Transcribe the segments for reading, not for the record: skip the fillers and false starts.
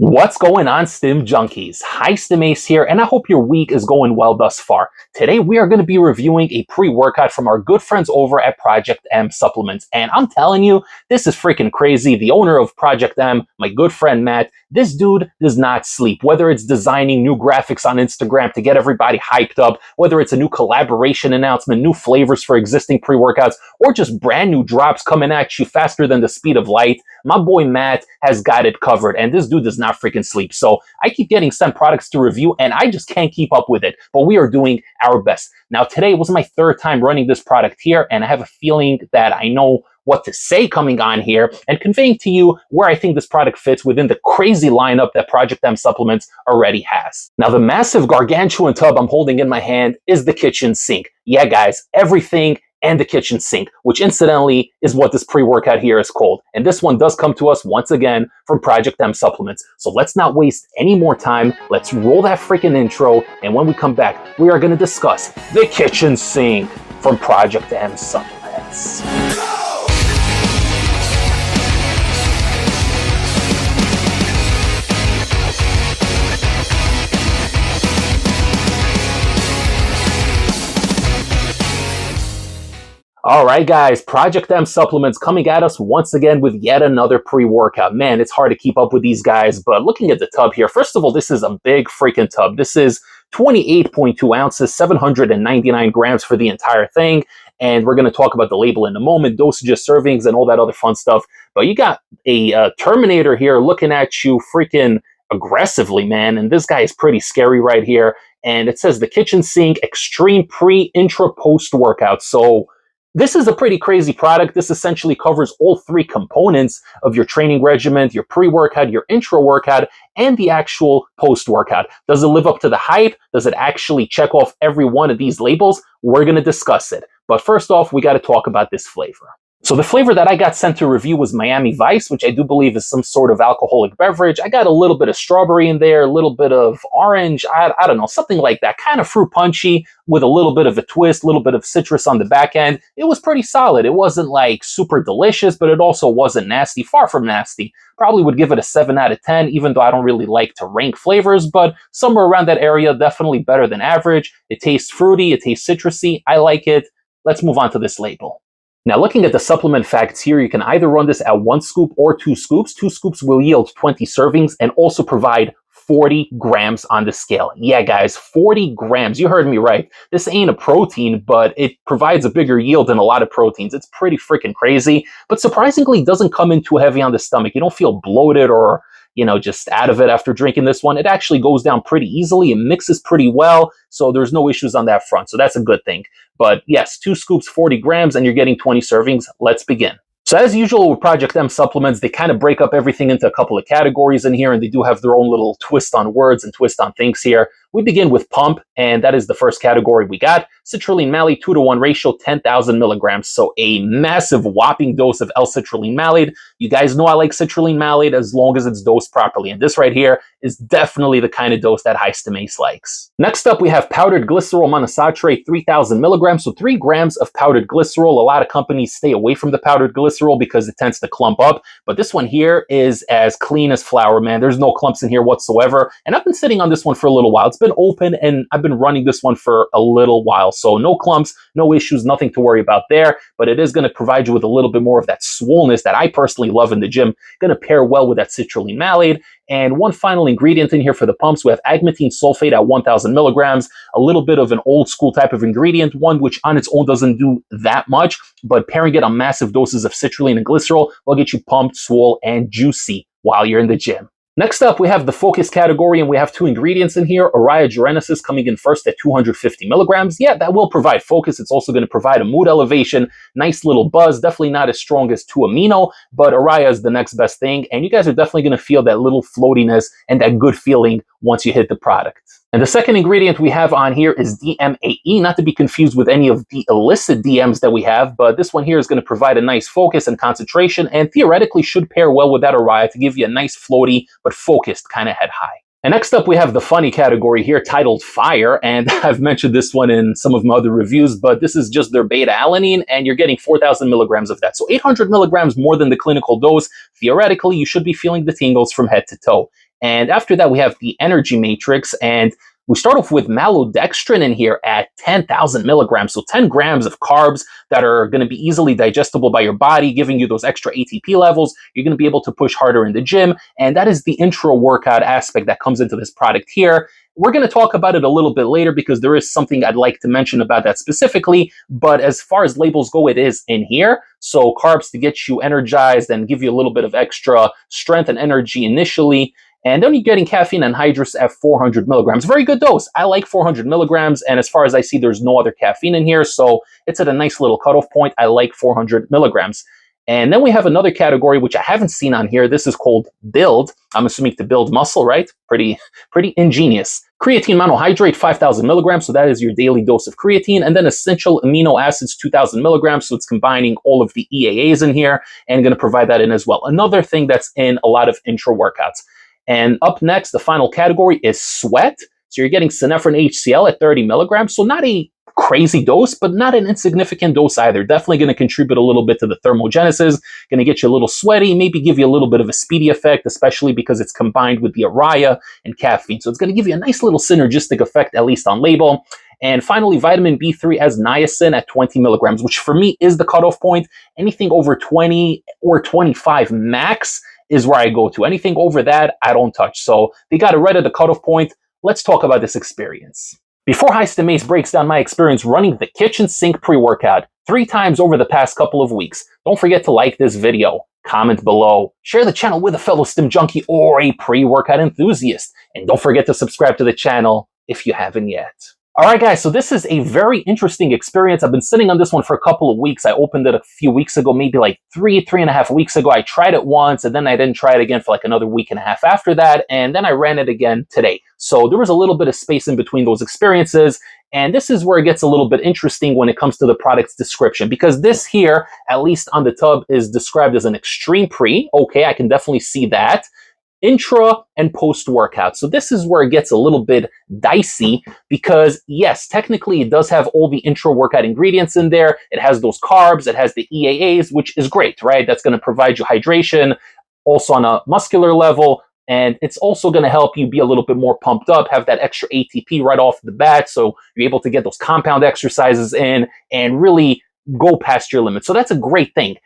What's going on, Stim Junkies? Hi, Stim Ace here, and I hope your week is going well thus far. Today, we are going to be reviewing a pre-workout from our good friends over at Project M Supplements, and I'm telling you, this is freaking crazy. The owner of Project M, my good friend Matt, this dude does not sleep. Whether it's designing new graphics on Instagram to get everybody hyped up, whether it's a new collaboration announcement, new flavors for existing pre-workouts, or just brand new drops coming at you faster than the speed of light, my boy Matt has got it covered, and this dude does not freaking sleep. So I keep getting sent products to review, and I just can't keep up with it, but we are doing our best. Now, today was my third time running this product here, and I have a feeling that I know what to say coming on here and conveying to you where I think this product fits within the crazy lineup that Project M Supplements already has. Now, the massive gargantuan tub I'm holding in my hand is the kitchen sink. Yeah, guys, everything and the kitchen sink, which incidentally is what this pre-workout here is called. And this one does come to us once again from Project M Supplements. So let's not waste any more time. Let's roll that freaking intro. And when we come back, we are going to discuss the kitchen sink from Project M Supplements. All right, guys, Project M Supplements coming at us once again with yet another pre-workout. Man, it's hard to keep up with these guys, but looking at the tub here, first of all, this is a big freaking tub. This is 28.2 ounces, 799 grams for the entire thing, and we're going to talk about the label in a moment, dosages, servings, and all that other fun stuff. But you got a Terminator here looking at you freaking aggressively, man, and this guy is pretty scary right here, and it says the kitchen sink extreme pre, intra, post workout. So this is a pretty crazy product. This essentially covers all three components of your training regimen, your pre-workout, your intra-workout, and the actual post-workout. Does it live up to the hype? Does it actually check off every one of these labels? We're going to discuss it. But first off, we got to talk about this flavor. So the flavor that I got sent to review was Miami Vice, which I do believe is some sort of alcoholic beverage. I got a little bit of strawberry in there, a little bit of orange, I don't know, something like that. Kind of fruit punchy with a little bit of a twist, a little bit of citrus on the back end. It was pretty solid. It wasn't like super delicious, but it also wasn't nasty, far from nasty. Probably would give it a 7 out of 10, even though I don't really like to rank flavors, but somewhere around that area, definitely better than average. It tastes fruity, it tastes citrusy. I like it. Let's move on to this label. Now, looking at the supplement facts here, you can either run this at 1 scoop or 2 scoops. 2 scoops will yield 20 servings and also provide 40 grams on the scale. Yeah, guys, 40 grams. You heard me right. This ain't a protein, but it provides a bigger yield than a lot of proteins. It's pretty freaking crazy, but surprisingly, it doesn't come in too heavy on the stomach. You don't feel bloated or just out of it after drinking this one. It actually goes down pretty easily. It mixes pretty well, so there's no issues on that front. So that's a good thing. But yes, 2 scoops, 40 grams, and you're getting 20 servings. Let's begin. So as usual with Project M Supplements, they kind of break up everything into a couple of categories in here, and they do have their own little twist on words and twist on things here. We begin with pump, and that is the first category we got. Citrulline malate 2-to-1 ratio, 10,000 milligrams. So a massive whopping dose of L-citrulline malate. You guys know I like citrulline malate as long as it's dosed properly. And this right here is definitely the kind of dose that High Stim Ace likes. Next up, we have powdered glycerol monohydrate, 3,000 milligrams. So 3 grams of powdered glycerol. A lot of companies stay away from the powdered glycerol because it tends to clump up. But this one here is as clean as flour, man. There's no clumps in here whatsoever. And I've been sitting on this one for a little while. It's been open and I've been running this one for a little while. So no clumps, no issues, nothing to worry about there. But it is going to provide you with a little bit more of that swollenness that I personally love in the gym. Going to pair well with that citrulline malate. And one final ingredient in here for the pumps, we have Agmatine sulfate at 1,000 milligrams, a little bit of an old school type of ingredient, one which on its own doesn't do that much, but pairing it on massive doses of citrulline and glycerol will get you pumped, swole, and juicy while you're in the gym. Next up, we have the focus category, and we have 2 ingredients in here. Eria Jarensis coming in first at 250 milligrams. Yeah, that will provide focus. It's also going to provide a mood elevation, nice little buzz. Definitely not as strong as 2 Amino, but Eria is the next best thing. And you guys are definitely going to feel that little floatiness and that good feeling once you hit the product. And the second ingredient we have on here is DMAE, not to be confused with any of the illicit DMs that we have, but this one here is going to provide a nice focus and concentration and theoretically should pair well with that Eria to give you a nice floaty but focused kind of head high. And next up, we have the funny category here titled Fire, and I've mentioned this one in some of my other reviews, but this is just their Beta-Alanine, and you're getting 4,000 milligrams of that. So 800 milligrams more than the clinical dose. Theoretically, you should be feeling the tingles from head to toe. And after that, we have the energy matrix, and we start off with maltodextrin in here at 10,000 milligrams. So 10 grams of carbs that are going to be easily digestible by your body, giving you those extra ATP levels. You're going to be able to push harder in the gym. And that is the intra workout aspect that comes into this product here. We're going to talk about it a little bit later because there is something I'd like to mention about that specifically. But as far as labels go, it is in here. So carbs to get you energized and give you a little bit of extra strength and energy initially. And then you're getting caffeine and anhydrous at 400 milligrams. Very good dose. I like 400 milligrams. And as far as I see, there's no other caffeine in here. So it's at a nice little cutoff point. I like 400 milligrams. And then we have another category, which I haven't seen on here. This is called build. I'm assuming to build muscle, right? Pretty ingenious. Creatine monohydrate, 5,000 milligrams. So that is your daily dose of creatine. And then essential amino acids, 2,000 milligrams. So it's combining all of the EAAs in here and going to provide that in as well. Another thing that's in a lot of intra workouts. And up next, the final category is sweat. So you're getting Synephrine HCl at 30 milligrams. So not a crazy dose, but not an insignificant dose either. Definitely going to contribute a little bit to the thermogenesis, going to get you a little sweaty, maybe give you a little bit of a speedy effect, especially because it's combined with the Eria and caffeine. So it's going to give you a nice little synergistic effect, at least on label. And finally, vitamin B3 as niacin at 20 milligrams, which for me is the cutoff point. Anything over 20 or 25 max is where I go to. Anything over that, I don't touch. So they got it right at the cutoff point. Let's talk about this experience. Before Mace breaks down my experience running the kitchen sink pre-workout 3 times over the past couple of weeks, don't forget to like this video, comment below, share the channel with a fellow stim junkie or a pre-workout enthusiast, and don't forget to subscribe to the channel if you haven't yet. Alright guys, so this is a very interesting experience. I've been sitting on this one for a couple of weeks. I opened it a few weeks ago, maybe like three and a half weeks ago. I tried it once and then I didn't try it again for like another week and a half after that. And then I ran it again today. So there was a little bit of space in between those experiences. And this is where it gets a little bit interesting when it comes to the product's description, because this here, at least on the tub, is described as an extreme pre. Okay, I can definitely see that. Intra and post-workout. So this is where it gets a little bit dicey because yes, technically it does have all the intra-workout ingredients in there. It has those carbs, it has the EAAs, which is great, right? That's going to provide you hydration also on a muscular level. And it's also going to help you be a little bit more pumped up, have that extra ATP right off the bat. So you're able to get those compound exercises in and really go past your limits. So that's a great thing.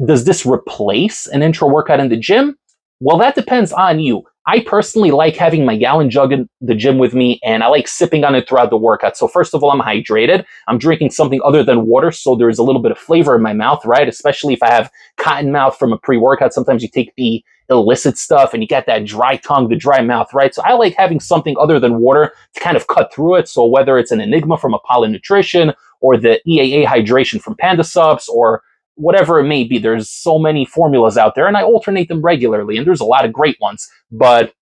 Does this replace an intra workout in the gym? Well, that depends on you. I personally like having my gallon jug in the gym with me, and I like sipping on it throughout the workout. So first of all, I'm hydrated. I'm drinking something other than water, so there's a little bit of flavor in my mouth, right? Especially if I have cotton mouth from a pre-workout. Sometimes you take the illicit stuff and you get that dry tongue, the dry mouth, right? So I like having something other than water to kind of cut through it. So whether it's an Enigma from Apollo Nutrition or the EAA hydration from Panda Subs or whatever it may be, there's so many formulas out there and I alternate them regularly and there's a lot of great ones. But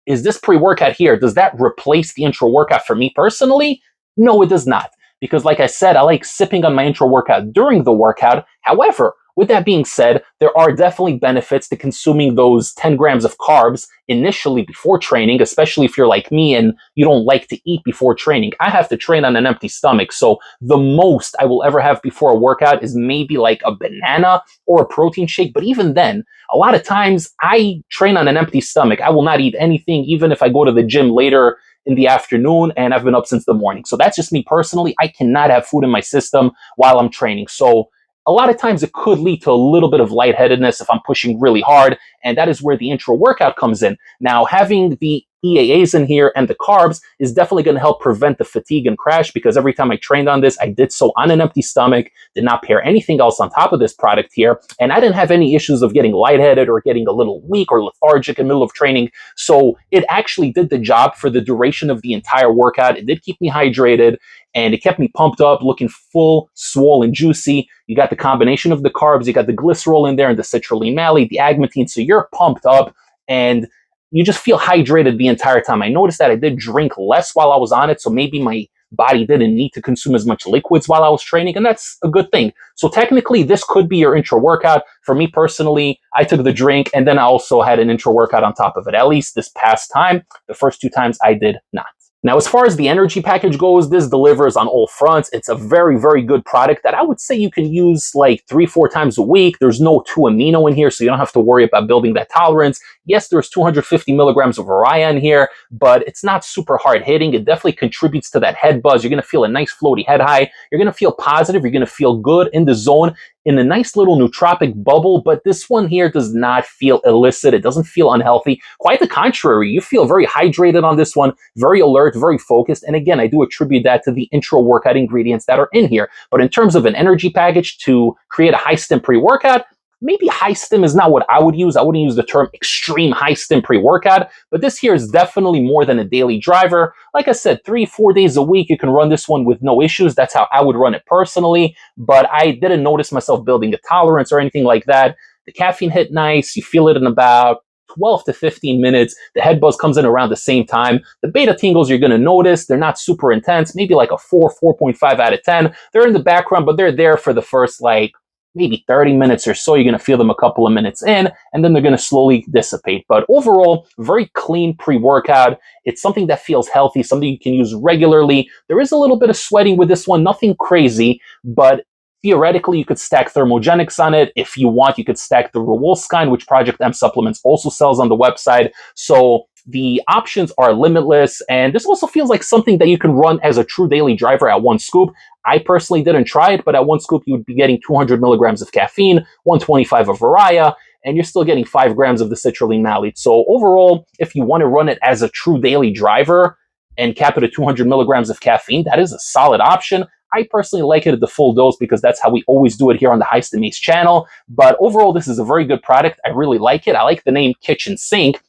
is this pre-workout here, does that replace the intra workout for me personally? No, it does not. Because like I said, I like sipping on my intra workout during the workout. However, with that being said, there are definitely benefits to consuming those 10 grams of carbs initially before training, especially if you're like me and you don't like to eat before training. I have to train on an empty stomach, so the most I will ever have before a workout is maybe like a banana or a protein shake. But even then, a lot of times I train on an empty stomach. I will not eat anything, even if I go to the gym later in the afternoon and I've been up since the morning. So that's just me personally. I cannot have food in my system while I'm training. So a lot of times it could lead to a little bit of lightheadedness if I'm pushing really hard, and that is where the intra workout comes in. Now, having the EAAs in here and the carbs is definitely going to help prevent the fatigue and crash, because every time I trained on this, I did so on an empty stomach, did not pair anything else on top of this product here, and I didn't have any issues of getting lightheaded or getting a little weak or lethargic in the middle of training. So it actually did the job for the duration of the entire workout. It did keep me hydrated, and it kept me pumped up, looking full, swole, and juicy. You got the combination of the carbs, you got the glycerol in there, and the citrulline malate, the agmatine, so you're pumped up, and you just feel hydrated the entire time. I noticed that I did drink less while I was on it, so maybe my body didn't need to consume as much liquids while I was training, and that's a good thing. So technically, this could be your intra workout. For me personally, I took the drink, and then I also had an intra workout on top of it, at least this past time. The first 2 times I did not. Now, as far as the energy package goes, this delivers on all fronts. It's a very, very good product that I would say you can use like 3-4 times a week. There's no 2-amino in here, so you don't have to worry about building that tolerance. Yes, there's 250 milligrams of Eria in here, but it's not super hard hitting. It definitely contributes to that head buzz. You're going to feel a nice floaty head high. You're going to feel positive. You're going to feel good in the zone, in a nice little nootropic bubble, but this one here does not feel illicit. It doesn't feel unhealthy. Quite the contrary. You feel very hydrated on this one, very alert, very focused. And again, I do attribute that to the intro workout ingredients that are in here. But in terms of an energy package to create a high stim pre-workout, maybe high stim is not what I would use. I wouldn't use the term extreme high stim pre-workout, but this here is definitely more than a daily driver. Like I said, 3-4 days a week, you can run this one with no issues. That's how I would run it personally, but I didn't notice myself building a tolerance or anything like that. The caffeine hit nice. You feel it in about 12 to 15 minutes. The head buzz comes in around the same time. The beta tingles you're going to notice, they're not super intense, maybe like a 4.5 out of 10. They're in the background, but they're there for the first like maybe 30 minutes or so. You're going to feel them a couple of minutes in, and then they're going to slowly dissipate. But overall, very clean pre-workout. It's something that feels healthy, something you can use regularly. There is a little bit of sweating with this one, nothing crazy, but theoretically, you could stack thermogenics on it. If you want, you could stack the Rewolskine, which Project M Supplements also sells on the website. So the options are limitless, and this also feels like something that you can run as a true daily driver at one scoop. I personally didn't try it, but at one scoop, you would be getting 200 milligrams of caffeine, 125 of Eria, and you're still getting 5 grams of the citrulline malate. So overall, if you want to run it as a true daily driver and cap it at 200 milligrams of caffeine, that is a solid option. I personally like it at the full dose because that's how we always do it here on the High Stim Ace channel. But overall, this is a very good product. I really like it. I like the name Kitchen Sink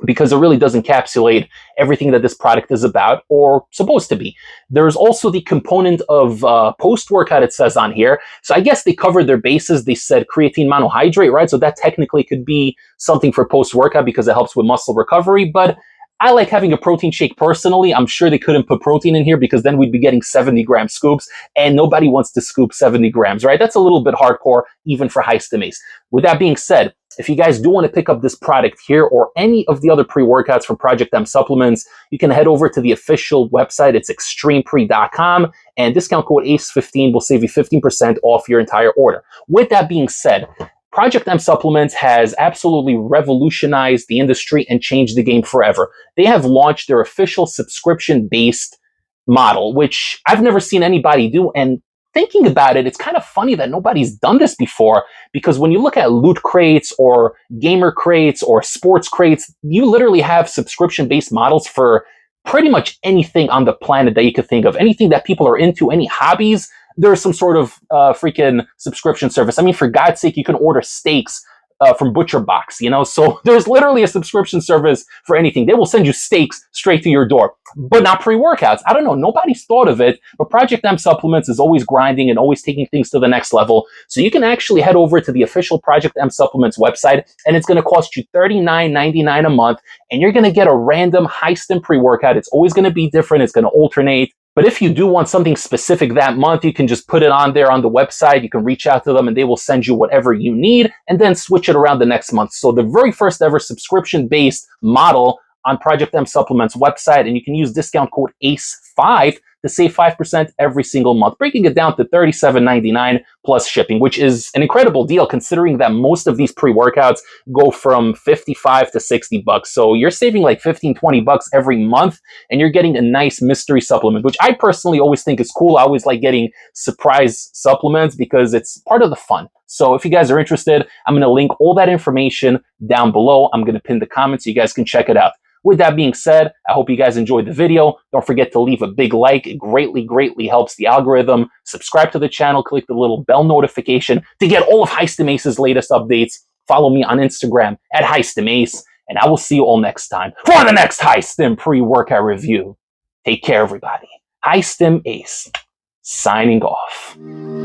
because it really does encapsulate everything that this product is about or supposed to be. There's also the component of post-workout, it says on here. So I guess they covered their bases. They said creatine monohydrate, right? So that technically could be something for post-workout because it helps with muscle recovery. But I like having a protein shake personally. I'm sure they couldn't put protein in here because then we'd be getting 70-gram scoops, and nobody wants to scoop 70 grams, right? That's a little bit hardcore, even for High Stim Ace. With that being said, if you guys do want to pick up this product here or any of the other pre-workouts from Project M Supplements, you can head over to the official website. It's extremepre.com, and discount code ACE15 will save you 15% off your entire order. With that being said, Project M Supplements has absolutely revolutionized the industry and changed the game forever. They have launched their official subscription-based model, which I've never seen anybody do. And thinking about it, it's kind of funny that nobody's done this before, because when you look at loot crates or gamer crates or sports crates, you literally have subscription-based models for pretty much anything on the planet that you could think of. Anything that people are into, any hobbies, there's some sort of freaking subscription service. I mean, for God's sake, you can order steaks from Butcher Box, you know? So there's literally a subscription service for anything. They will send you steaks straight to your door, but not pre-workouts. I don't know. Nobody's thought of it, but Project M Supplements is always grinding and always taking things to the next level. So you can actually head over to the official Project M Supplements website, and it's going to cost you $39.99 a month, and you're going to get a random High Stim pre-workout. It's always going to be different. It's going to alternate. But if you do want something specific that month, you can just put it on there on the website. You can reach out to them and they will send you whatever you need and then switch it around the next month. So the very first ever subscription-based model on Project M Supplements website, and you can use discount code ACE5 to save 5% every single month, breaking it down to $37.99 plus shipping, which is an incredible deal considering that most of these pre-workouts go from $55 to $60. So you're saving like $15-20 every month, and you're getting a nice mystery supplement, which I personally always think is cool. I always like getting surprise supplements because it's part of the fun. So if you guys are interested, I'm going to link all that information down below. I'm going to pin the comments so you guys can check it out. With that being said, I hope you guys enjoyed the video. Don't forget to leave a big like. It greatly helps the algorithm. Subscribe to the channel. Click the little bell notification to get all of High Stim Ace's latest updates. Follow me on Instagram at High Stim Ace, and I will see you all next time for the next High Stim pre-workout review. Take care, everybody. High Stim Ace, signing off.